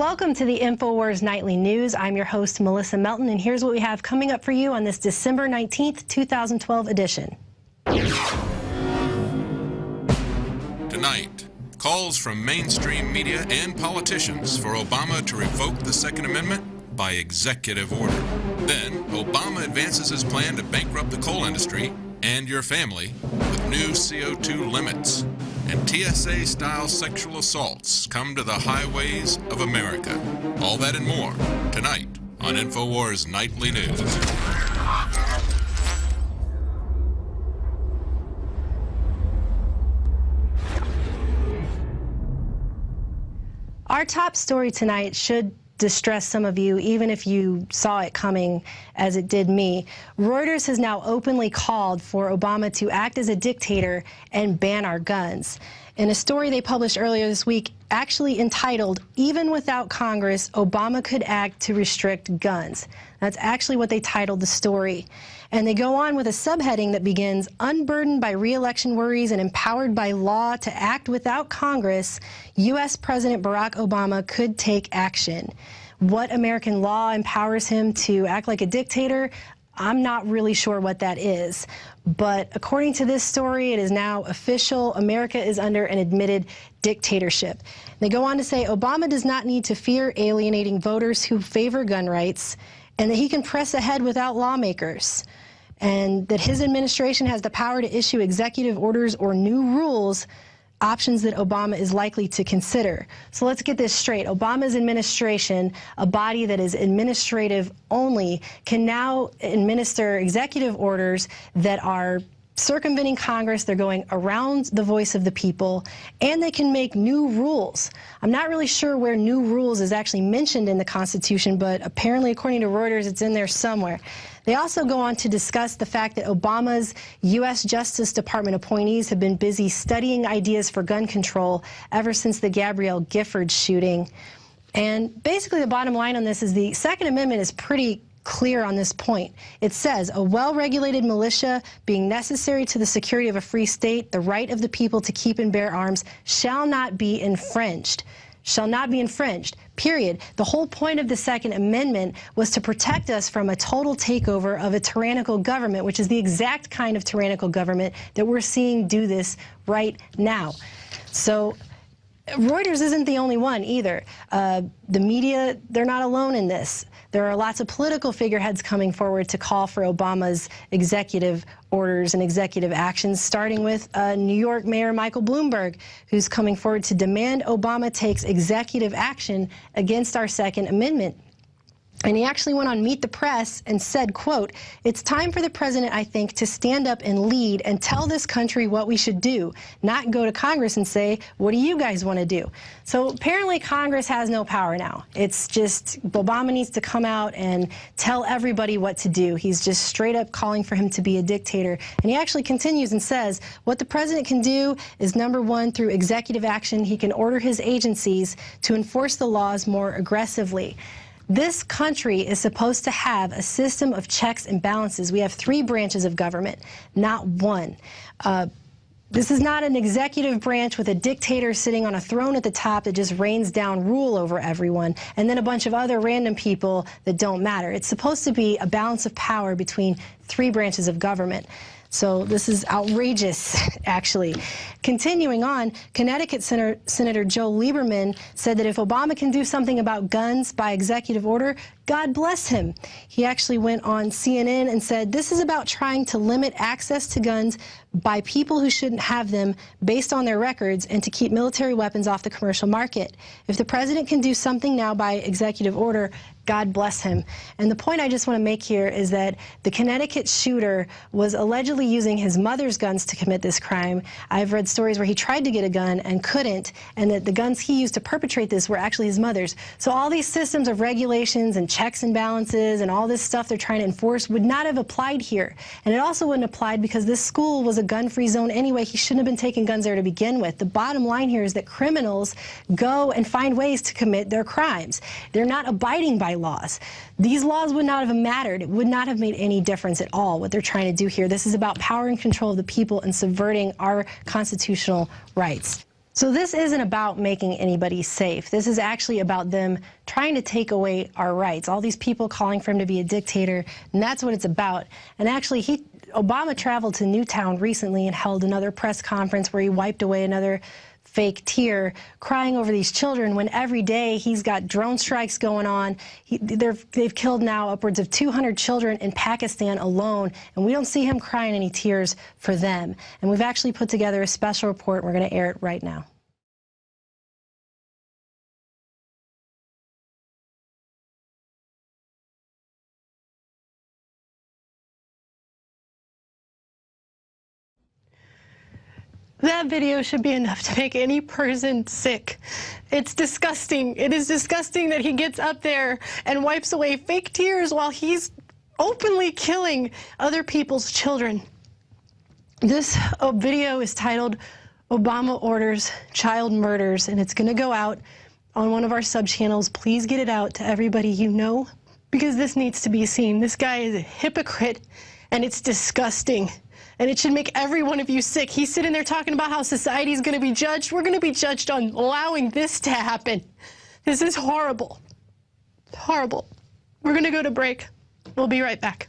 Welcome to the InfoWars Nightly News. I'm your host, Melissa Melton, and here's what we have coming up for you on this December 19th, 2012 edition. Tonight, calls from mainstream media and politicians for Obama to revoke the Second Amendment by executive order. Then, Obama advances his plan to bankrupt the coal industry and your family with new CO2 limits. And TSA-style sexual assaults come to the highways of America. All that and more tonight on InfoWars Nightly News. Our top story tonight should distress some of you, even if you saw it coming as it did me. Reuters has now openly called for Obama to act as a dictator and ban our guns. In a story they published earlier this week, actually entitled, "Even Without Congress, Obama Could Act to Restrict Guns." That's actually what they titled the story. And they go on with a subheading that begins, "Unburdened by re-election worries and empowered by law to act without Congress, U.S. President Barack Obama could take action." What American law empowers him to act like a dictator? I'm not really sure what that is. But according to this story, it is now official. America is under an admitted dictatorship. They go on to say Obama does not need to fear alienating voters who favor gun rights, and that he can press ahead without lawmakers, and that his administration has the power to issue executive orders or new rules, options that Obama is likely to consider. So let's get this straight. Obama's administration, a body that is administrative only, can now administer executive orders that are circumventing Congress. They're going around the voice of the people, and they can make new rules. I'm not really sure where new rules is actually mentioned in the Constitution, but apparently, according to Reuters, it's in there somewhere. They also go on to discuss the fact that Obama's U.S. Justice Department appointees have been busy studying ideas for gun control ever since the Gabrielle Giffords shooting. And basically, the bottom line on this is the Second Amendment is pretty clear on this point. It says, a well-regulated militia being necessary to the security of a free state, the right of the people to keep and bear arms shall not be infringed. Shall not be infringed, period. The whole point of the Second Amendment was to protect us from a total takeover of a tyrannical government, which is the exact kind of tyrannical government that we're seeing do this right now. So Reuters isn't the only one either. The media, they're not alone in this. There are lots of political figureheads coming forward to call for Obama's executive orders and executive actions, starting with New York Mayor Michael Bloomberg, who's coming forward to demand Obama takes executive action against our Second Amendment. And he actually went on Meet the Press and said, quote, "It's time for the president, I think, to stand up and lead and tell this country what we should do, not go to Congress and say, what do you guys want to do?" So apparently Congress has no power now. It's just Obama needs to come out and tell everybody what to do. He's just straight up calling for him to be a dictator. And he actually continues and says, what the president can do is, number one, through executive action, he can order his agencies to enforce the laws more aggressively. This country is supposed to have a system of checks and balances. We have three branches of government, not one. This is not an executive branch with a dictator sitting on a throne at the top that just rains down rule over everyone, and then a bunch of other random people that don't matter. It's supposed to be a balance of power between three branches of government. So this is outrageous, actually. Continuing on, Connecticut Senator Joe Lieberman said that if Obama can do something about guns by executive order, God bless him. He actually went on CNN and said, this is about trying to limit access to guns by people who shouldn't have them based on their records, and to keep military weapons off the commercial market. If the president can do something now by executive order, God bless him. And the point I just want to make here is that the Connecticut shooter was allegedly using his mother's guns to commit this crime. I've read stories where he tried to get a gun and couldn't, and that the guns he used to perpetrate this were actually his mother's. So all these systems of regulations and checks and balances and all this stuff they're trying to enforce would not have applied here. And it also wouldn't have applied because this school was a gun-free zone anyway. He shouldn't have been taking guns there to begin with. The bottom line here is that criminals go and find ways to commit their crimes. They're not abiding by laws. These laws would not have mattered. It would not have made any difference at all what they're trying to do here. This is about power and control of the people and subverting our constitutional rights. So this isn't about making anybody safe. This is actually about them trying to take away our rights. All these people calling for him to be a dictator, and that's what it's about. And actually, Obama traveled to Newtown recently and held another press conference where he wiped away another fake tear, crying over these children when every day he's got drone strikes going on. They've killed now upwards of 200 children in Pakistan alone, and we don't see him crying any tears for them. And we've actually put together a special report. We're going to air it right now. That video should be enough to make any person sick. It's disgusting. It is disgusting that he gets up there and wipes away fake tears while he's openly killing other people's children. This video is titled Obama Orders Child Murders, and it's going to go out on one of our sub-channels. Please get it out to everybody you know, because this needs to be seen. This guy is a hypocrite, and it's disgusting. And it should make every one of you sick. He's sitting there talking about how society is going to be judged. We're going to be judged on allowing this to happen. This is horrible. Horrible. We're going to go to break. We'll be right back.